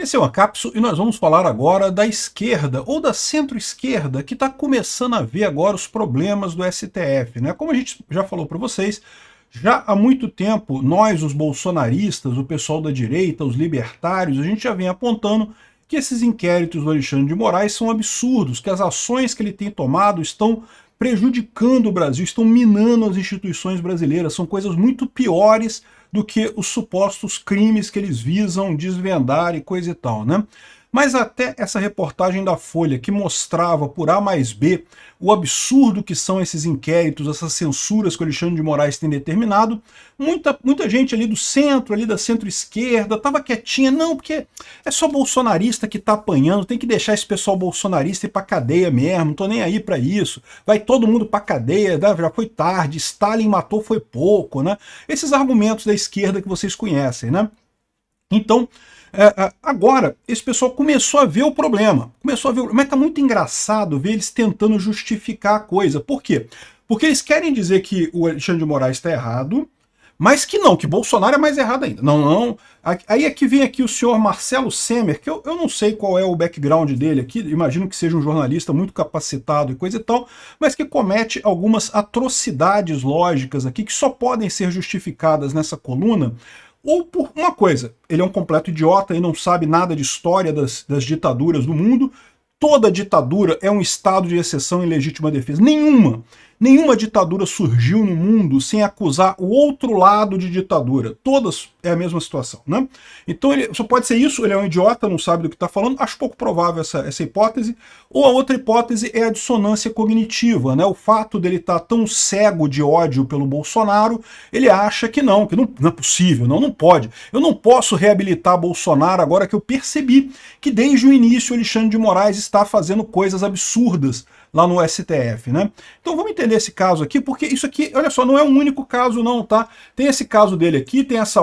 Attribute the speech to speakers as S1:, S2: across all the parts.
S1: Esse é o Ancapso e nós vamos falar agora da esquerda ou da centro-esquerda que está começando a ver agora os problemas do STF, né? Como a gente já falou para vocês, já há muito tempo nós, os bolsonaristas, o pessoal da direita, os libertários, a gente já vem apontando que esses inquéritos do Alexandre de Moraes são absurdos, que as ações que ele tem tomado estão prejudicando o Brasil, estão minando as instituições brasileiras, são coisas muito piores do que os supostos crimes que eles visam desvendar e coisa e tal, né? Mas até essa reportagem da Folha que mostrava por A mais B o absurdo que são esses inquéritos, essas censuras que o Alexandre de Moraes tem determinado, muita gente ali do centro, ali da centro-esquerda, estava quietinha, não, porque é só bolsonarista que está apanhando, tem que deixar esse pessoal bolsonarista ir para cadeia mesmo, não tô nem aí para isso, vai todo mundo para cadeia, já foi tarde, Stalin matou foi pouco, né? Esses argumentos da esquerda que vocês conhecem, né? Então, agora, esse pessoal começou a ver o problema. Mas está muito engraçado ver eles tentando justificar a coisa. Por quê? Porque eles querem dizer que o Alexandre de Moraes está errado, mas que não, que Bolsonaro é mais errado ainda. Não. Aí é que vem aqui o senhor Marcelo Semer, que eu não sei qual é o background dele aqui, imagino que seja um jornalista muito capacitado e coisa e tal, mas que comete algumas atrocidades lógicas aqui que só podem ser justificadas nessa coluna ou por uma coisa, ele é um completo idiota e não sabe nada de história das ditaduras do mundo. Toda ditadura é um estado de exceção em legítima defesa. Nenhuma ditadura surgiu no mundo sem acusar o outro lado de ditadura. Todas é a mesma situação, né? Então ele só pode ser isso, ele é um idiota, não sabe do que está falando, acho pouco provável essa hipótese. Ou a outra hipótese é a dissonância cognitiva, né? O fato dele estar tão cego de ódio pelo Bolsonaro, ele acha que não é possível, não pode. Eu não posso reabilitar Bolsonaro agora que eu percebi que desde o início o Alexandre de Moraes está fazendo coisas absurdas lá no STF, né? Então vamos entender esse caso aqui, porque isso aqui, olha só, não é um único caso não, tá? Tem esse caso dele aqui, tem esse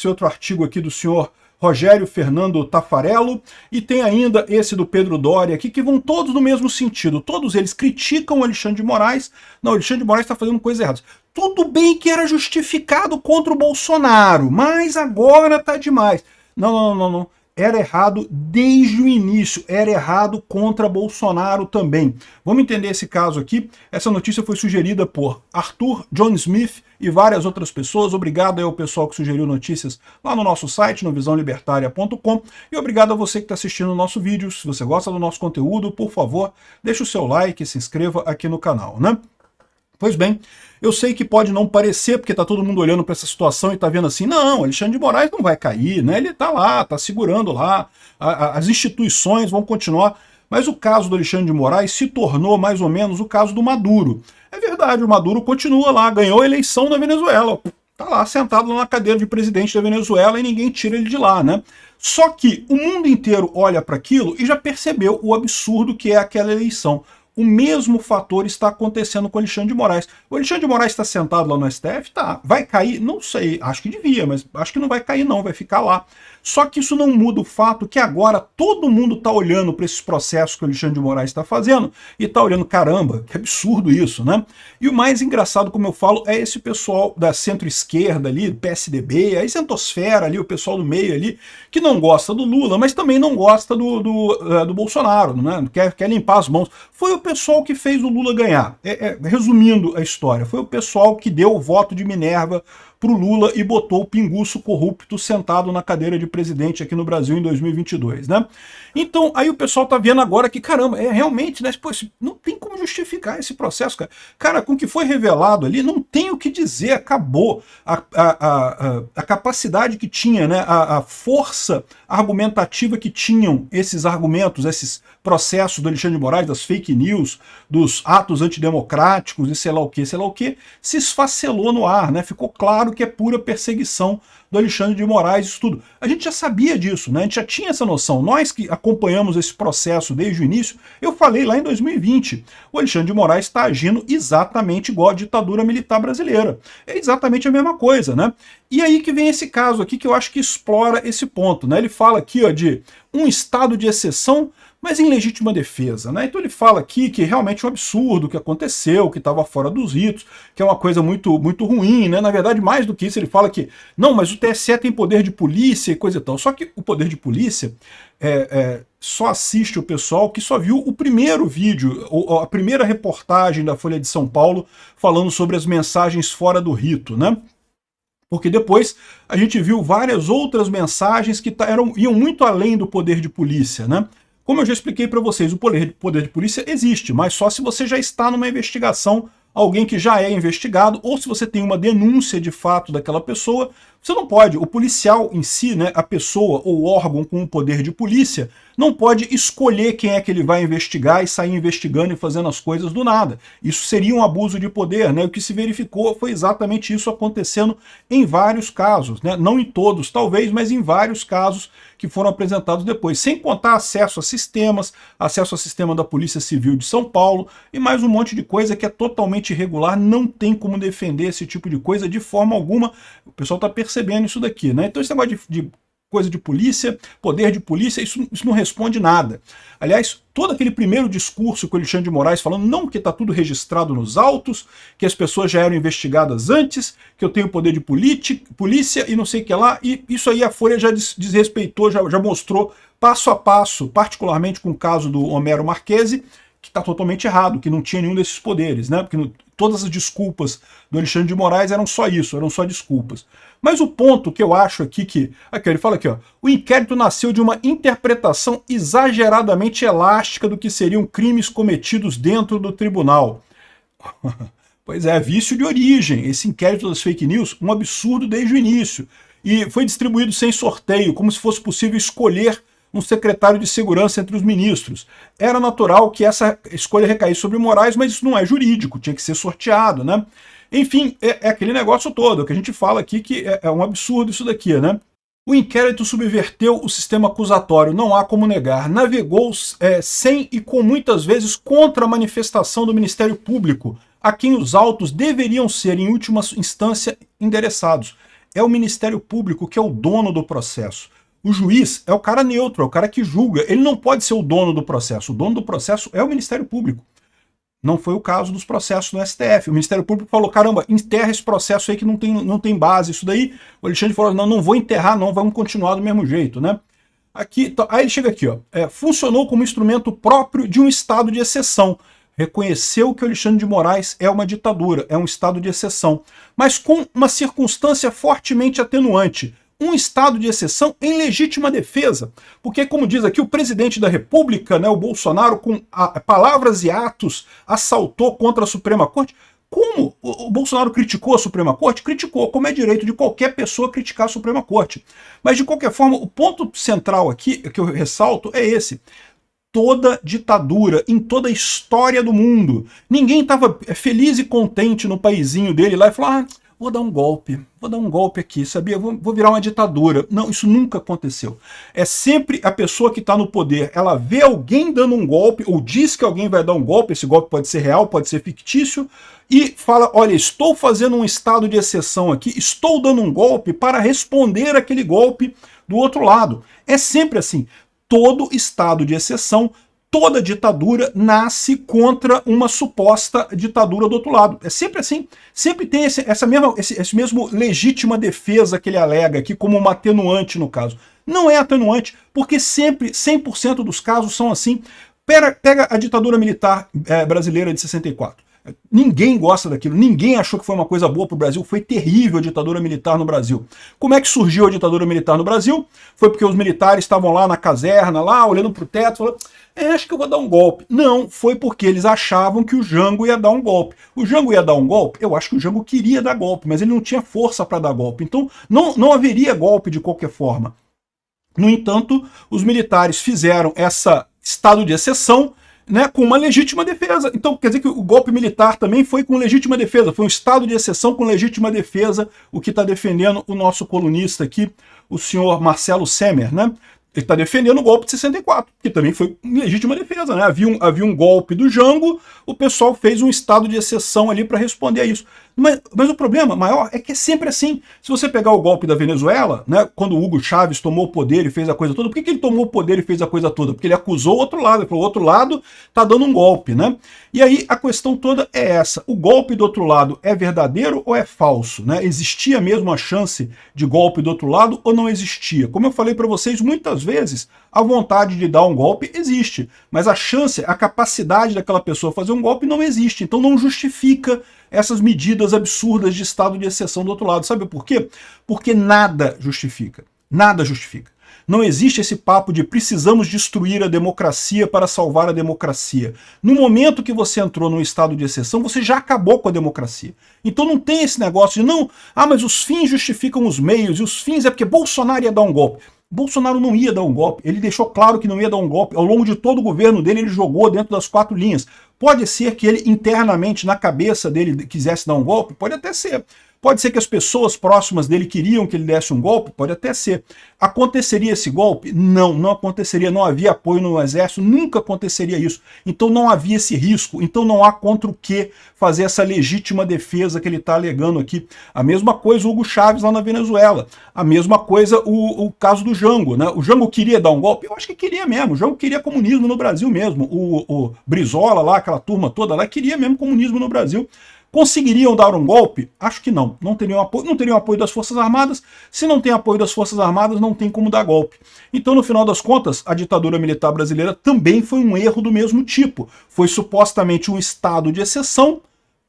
S1: outro artigo aqui do senhor Rogério Fernando Taffarello, e tem ainda esse do Pedro Doria aqui, que vão todos no mesmo sentido. Todos eles criticam o Alexandre de Moraes. Não, o Alexandre de Moraes está fazendo coisas erradas. Tudo bem que era justificado contra o Bolsonaro, mas agora tá demais. Não. Era errado desde o início, era errado contra Bolsonaro também. Vamos entender esse caso aqui. Essa notícia foi sugerida por Arthur John Smith e várias outras pessoas. Obrigado aí ao pessoal que sugeriu notícias lá no nosso site, no visãolibertaria.com. E obrigado a você que está assistindo o nosso vídeo. Se você gosta do nosso conteúdo, por favor, deixe o seu like e se inscreva aqui no canal, né? Pois bem, eu sei que pode não parecer, porque está todo mundo olhando para essa situação e está vendo assim, não, Alexandre de Moraes não vai cair, né? Ele está lá, está segurando lá, as instituições vão continuar, mas o caso do Alexandre de Moraes se tornou mais ou menos o caso do Maduro. É verdade, o Maduro continua lá, ganhou a eleição na Venezuela, está lá sentado na cadeira de presidente da Venezuela e ninguém tira ele de lá, né? Só que o mundo inteiro olha para aquilo e já percebeu o absurdo que é aquela eleição. O mesmo fator está acontecendo com o Alexandre de Moraes. O Alexandre de Moraes está sentado lá no STF? Tá. Vai cair? Não sei. Acho que devia, mas acho que não vai cair não, vai ficar lá. Só que isso não muda o fato que agora todo mundo está olhando para esses processos que o Alexandre de Moraes está fazendo e está olhando, caramba, que absurdo isso, né? E o mais engraçado, como eu falo, é esse pessoal da centro-esquerda ali, do PSDB, a isentosfera ali, o pessoal do meio ali, que não gosta do Lula, mas também não gosta do Bolsonaro, né? Quer limpar as mãos. Foi o pessoal que fez o Lula ganhar. Resumindo a história, foi o pessoal que deu o voto de Minerva para o Lula e botou o pinguço corrupto sentado na cadeira de presidente aqui no Brasil em 2022, né? Então, aí o pessoal tá vendo agora que, caramba, realmente, né? Pô, não tem como justificar esse processo, cara. Cara, com o que foi revelado ali, não tem o que dizer, acabou. A capacidade que tinha, né? A força argumentativa que tinham esses argumentos, esses processos do Alexandre de Moraes, das fake news, dos atos antidemocráticos e sei lá o que, se esfacelou no ar, né? Ficou claro que é pura perseguição do Alexandre de Moraes, isso tudo. A gente já sabia disso, né? A gente já tinha essa noção. Nós que acompanhamos esse processo desde o início, eu falei lá em 2020, o Alexandre de Moraes está agindo exatamente igual à ditadura militar brasileira. É exatamente a mesma coisa, né? E aí que vem esse caso aqui que eu acho que explora esse ponto, né? Ele fala aqui, ó, de um estado de exceção, mas em legítima defesa, né? Então ele fala aqui que realmente é um absurdo o que aconteceu, que estava fora dos ritos, que é uma coisa muito, muito ruim, né? Na verdade, mais do que isso, ele fala que, não, mas o TSE tem poder de polícia e coisa e tal. Só que o poder de polícia só assiste o pessoal que só viu o primeiro vídeo, ou a primeira reportagem da Folha de São Paulo falando sobre as mensagens fora do rito, né? Porque depois a gente viu várias outras mensagens que iam muito além do poder de polícia, né? Como eu já expliquei para vocês, o poder de polícia existe, mas só se você já está numa investigação, alguém que já é investigado, ou se você tem uma denúncia de fato daquela pessoa, você não pode, o policial em si, né, a pessoa ou órgão com o poder de polícia, não pode escolher quem é que ele vai investigar e sair investigando e fazendo as coisas do nada. Isso seria um abuso de poder, né? O que se verificou foi exatamente isso acontecendo em vários casos, né? Não em todos, talvez, mas em vários casos que foram apresentados depois, sem contar acesso a sistemas, acesso ao sistema da Polícia Civil de São Paulo e mais um monte de coisa que é totalmente irregular, não tem como defender esse tipo de coisa de forma alguma. O pessoal está percebendo isso daqui, né? Então esse negócio de coisa de polícia, poder de polícia, isso não responde nada. Aliás, todo aquele primeiro discurso com o Alexandre de Moraes falando, não, que está tudo registrado nos autos, que as pessoas já eram investigadas antes, que eu tenho poder de polícia e não sei o que lá, e isso aí a Folha já desrespeitou, já mostrou passo a passo, particularmente com o caso do Homero Marchese, que está totalmente errado, que não tinha nenhum desses poderes, né? Porque todas as desculpas do Alexandre de Moraes eram só isso, eram só desculpas. Mas o ponto que eu acho aqui, ele fala aqui, ó, o inquérito nasceu de uma interpretação exageradamente elástica do que seriam crimes cometidos dentro do tribunal. Pois é, vício de origem, esse inquérito das fake news, um absurdo desde o início. E foi distribuído sem sorteio, como se fosse possível escolher um secretário de segurança entre os ministros. Era natural que essa escolha recaísse sobre Moraes, mas isso não é jurídico, tinha que ser sorteado, né? Enfim, é aquele negócio todo, que a gente fala aqui que é um absurdo isso daqui, né? O inquérito subverteu o sistema acusatório, não há como negar. Navegou sem e com muitas vezes contra a manifestação do Ministério Público, a quem os autos deveriam ser, em última instância, endereçados. É o Ministério Público que é o dono do processo. O juiz é o cara neutro, é o cara que julga. Ele não pode ser o dono do processo. O dono do processo é o Ministério Público. Não foi o caso dos processos no STF. O Ministério Público falou, caramba, enterra esse processo aí que não tem base. Isso daí, o Alexandre falou, não vou enterrar não, vamos continuar do mesmo jeito, né? Aqui, aí ele chega aqui, ó, funcionou como instrumento próprio de um estado de exceção. Reconheceu que o Alexandre de Moraes é uma ditadura, é um estado de exceção, mas com uma circunstância fortemente atenuante. Um estado de exceção em legítima defesa, porque, como diz aqui, o presidente da República, né, o Bolsonaro, com palavras e atos, assaltou contra a Suprema Corte. Como o Bolsonaro criticou a Suprema Corte? Criticou, como é direito de qualquer pessoa criticar a Suprema Corte. Mas, de qualquer forma, o ponto central aqui, que eu ressalto, é esse. Toda ditadura, em toda a história do mundo, ninguém estava feliz e contente no paísinho dele lá e falou, vou dar um golpe aqui, sabia? Vou virar uma ditadura. Não, isso nunca aconteceu. É sempre a pessoa que está no poder, ela vê alguém dando um golpe, ou diz que alguém vai dar um golpe, esse golpe pode ser real, pode ser fictício, e fala, olha, estou fazendo um estado de exceção aqui, estou dando um golpe para responder aquele golpe do outro lado. É sempre assim. Todo estado de exceção, toda ditadura nasce contra uma suposta ditadura do outro lado. É sempre assim. Sempre tem esse mesmo legítima defesa que ele alega aqui como uma atenuante no caso. Não é atenuante, porque sempre, 100% dos casos são assim. Pega a ditadura militar brasileira de 64. Ninguém gosta daquilo, ninguém achou que foi uma coisa boa para o Brasil, foi terrível a ditadura militar no Brasil. Como é que surgiu a ditadura militar no Brasil? Foi porque os militares estavam lá na caserna, lá olhando para o teto, falando, acho que eu vou dar um golpe. Não, foi porque eles achavam que o Jango ia dar um golpe. O Jango ia dar um golpe? Eu acho que o Jango queria dar golpe, mas ele não tinha força para dar golpe, então não haveria golpe de qualquer forma. No entanto, os militares fizeram esse estado de exceção, né, com uma legítima defesa. Então, quer dizer que o golpe militar também foi com legítima defesa, foi um estado de exceção com legítima defesa, o que está defendendo o nosso colunista aqui, o senhor Marcelo Semer, né? Ele está defendendo o golpe de 64, que também foi em legítima defesa, né? Havia um golpe do Jango, o pessoal fez um estado de exceção ali para responder a isso. Mas o problema maior é que é sempre assim. Se você pegar o golpe da Venezuela, né, quando o Hugo Chávez tomou o poder e fez a coisa toda, por que ele tomou o poder e fez a coisa toda? Porque ele acusou o outro lado, ele falou, o outro lado tá dando um golpe, né? E aí a questão toda é essa, o golpe do outro lado é verdadeiro ou é falso, né? Existia mesmo a chance de golpe do outro lado ou não existia? Como eu falei para vocês, muitas vezes a vontade de dar um golpe existe, mas a chance, a capacidade daquela pessoa fazer um golpe não existe, então não justifica essas medidas absurdas de estado de exceção do outro lado. Sabe por quê? Porque nada justifica. Nada justifica. Não existe esse papo de precisamos destruir a democracia para salvar a democracia. No momento que você entrou num estado de exceção, você já acabou com a democracia. Então não tem esse negócio de não, mas os fins justificam os meios, e os fins é porque Bolsonaro ia dar um golpe. Bolsonaro não ia dar um golpe, ele deixou claro que não ia dar um golpe. Ao longo de todo o governo dele, ele jogou dentro das 4 linhas. Pode ser que ele internamente, na cabeça dele, quisesse dar um golpe? Pode até ser. Pode ser que as pessoas próximas dele queriam que ele desse um golpe? Pode até ser. Aconteceria esse golpe? Não, não aconteceria. Não havia apoio no exército, nunca aconteceria isso. Então não havia esse risco. Então não há contra o que fazer essa legítima defesa que ele está alegando aqui. A mesma coisa o Hugo Chávez lá na Venezuela. A mesma coisa o caso do Jango, né? O Jango queria dar um golpe? Eu acho que queria mesmo. O Jango queria comunismo no Brasil mesmo. O Brizola lá, aquela turma toda lá, queria mesmo comunismo no Brasil. Conseguiriam dar um golpe? Acho que não. Não teriam apoio das Forças Armadas. Se não tem apoio das Forças Armadas, não tem como dar golpe. Então, no final das contas, a ditadura militar brasileira também foi um erro do mesmo tipo. Foi supostamente um estado de exceção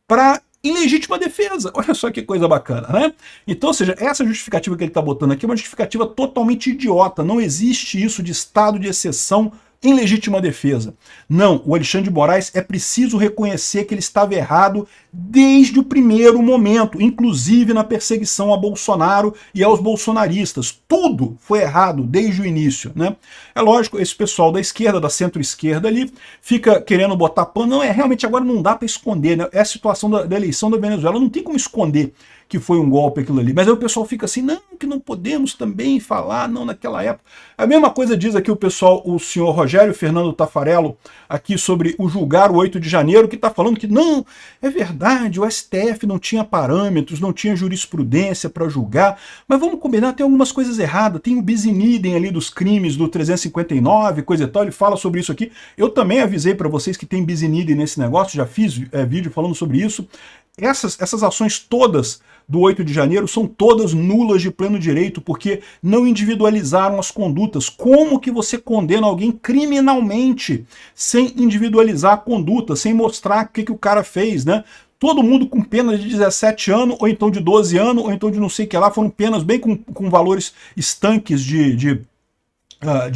S1: para ilegítima defesa. Olha só que coisa bacana, né? Então, ou seja, essa justificativa que ele está botando aqui é uma justificativa totalmente idiota. Não existe isso de estado de exceção em legítima defesa. Não, o Alexandre de Moraes é preciso reconhecer que ele estava errado desde o primeiro momento, inclusive na perseguição a Bolsonaro e aos bolsonaristas. Tudo foi errado desde o início, né? É lógico, esse pessoal da esquerda, da centro-esquerda ali, fica querendo botar pano. Não, realmente agora não dá para esconder, né? É a situação da eleição da Venezuela, não tem como esconder que foi um golpe aquilo ali. Mas aí o pessoal fica assim, não, que não podemos também falar, não, naquela época. A mesma coisa diz aqui o pessoal, o senhor Rogério Fernando Tafarello, aqui sobre o julgar o 8 de janeiro, que está falando que não, é verdade, o STF não tinha parâmetros, não tinha jurisprudência para julgar, mas vamos combinar, tem algumas coisas erradas, tem o bis in idem ali dos crimes do 359, coisa e tal, ele fala sobre isso aqui. Eu também avisei para vocês que tem bis in idem nesse negócio, já fiz vídeo falando sobre isso. Essas ações todas do 8 de janeiro são todas nulas de pleno direito, porque não individualizaram as condutas. Como que você condena alguém criminalmente sem individualizar a conduta, sem mostrar o que o cara fez, né? Todo mundo com pena de 17 anos, ou então de 12 anos, ou então de não sei o que lá, foram penas bem com valores estanques de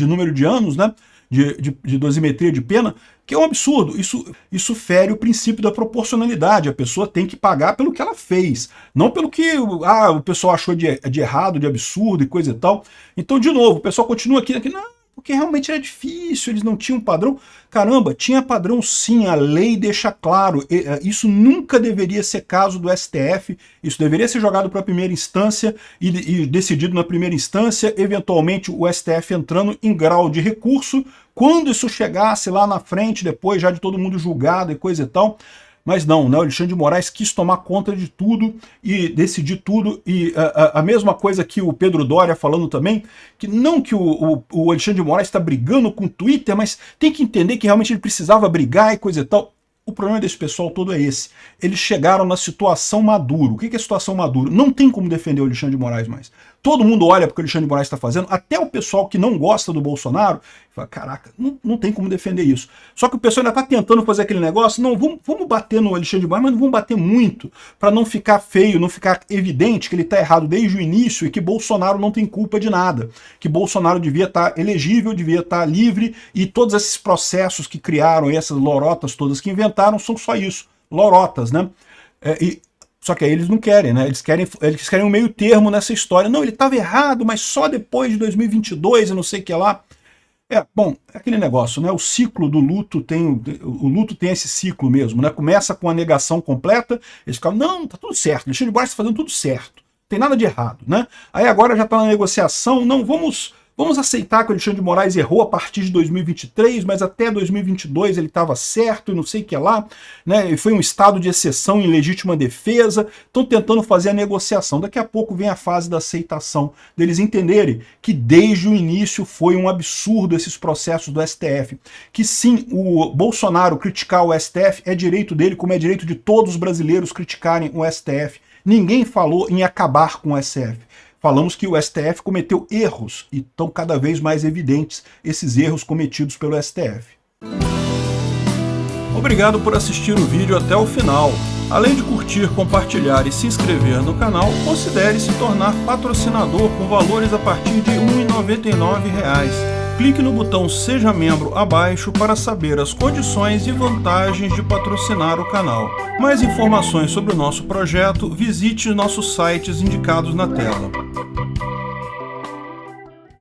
S1: número de anos, né? De dosimetria de pena, que é um absurdo. Isso fere o princípio da proporcionalidade. A pessoa tem que pagar pelo que ela fez, não pelo que o pessoal achou de errado, de absurdo e coisa e tal. Então, de novo, o pessoal continua aqui, não, porque realmente era difícil, eles não tinham padrão. Caramba, tinha padrão sim, a lei deixa claro. Isso nunca deveria ser caso do STF, isso deveria ser jogado para a primeira instância e decidido na primeira instância, eventualmente o STF entrando em grau de recurso, quando isso chegasse lá na frente, depois já de todo mundo julgado e coisa e tal. Mas não, né? O Alexandre de Moraes quis tomar conta de tudo e decidir tudo. E a mesma coisa que o Pedro Doria falando também, que não que o Alexandre de Moraes está brigando com o Twitter, mas tem que entender que realmente ele precisava brigar e coisa e tal. O problema desse pessoal todo é esse. Eles chegaram na situação Maduro. O que é a situação Maduro? Não tem como defender o Alexandre de Moraes mais. Todo mundo olha para o que o Alexandre de Moraes está fazendo, até o pessoal que não gosta do Bolsonaro, fala, caraca, não tem como defender isso. Só que o pessoal ainda está tentando fazer aquele negócio, não, vamos bater no Alexandre de Moraes, mas não vamos bater muito, para não ficar feio, não ficar evidente que ele está errado desde o início e que Bolsonaro não tem culpa de nada. Que Bolsonaro devia estar elegível, devia estar livre, e todos esses processos que criaram, essas lorotas todas que inventaram, são só isso, lorotas, né? Só que aí eles não querem, né? Eles querem um meio termo nessa história. Não, ele estava errado, mas só depois de 2022 e não sei o que lá. Bom, é aquele negócio, né? O ciclo do luto o luto tem esse ciclo mesmo, né? Começa com a negação completa, eles ficam, não, tá tudo certo, Alexandre de Moraes está fazendo tudo certo, não tem nada de errado, né? Aí agora já está na negociação, não, vamos Vamos aceitar que o Alexandre de Moraes errou a partir de 2023, mas até 2022 ele estava certo e não sei o que lá, né? E foi um estado de exceção em legítima defesa. Estão tentando fazer a negociação. Daqui a pouco vem a fase da aceitação, deles entenderem que desde o início foi um absurdo esses processos do STF. Que sim, o Bolsonaro criticar o STF é direito dele, como é direito de todos os brasileiros criticarem o STF. Ninguém falou em acabar com o STF. Falamos que o STF cometeu erros e estão cada vez mais evidentes esses erros cometidos pelo STF. Obrigado por assistir o vídeo até o final. Além de curtir, compartilhar e se inscrever no canal, considere se tornar patrocinador com valores a partir de R$ 1,99. Clique no botão Seja Membro abaixo para saber as condições e vantagens de patrocinar o canal. Mais informações sobre o nosso projeto, visite nossos sites indicados na tela.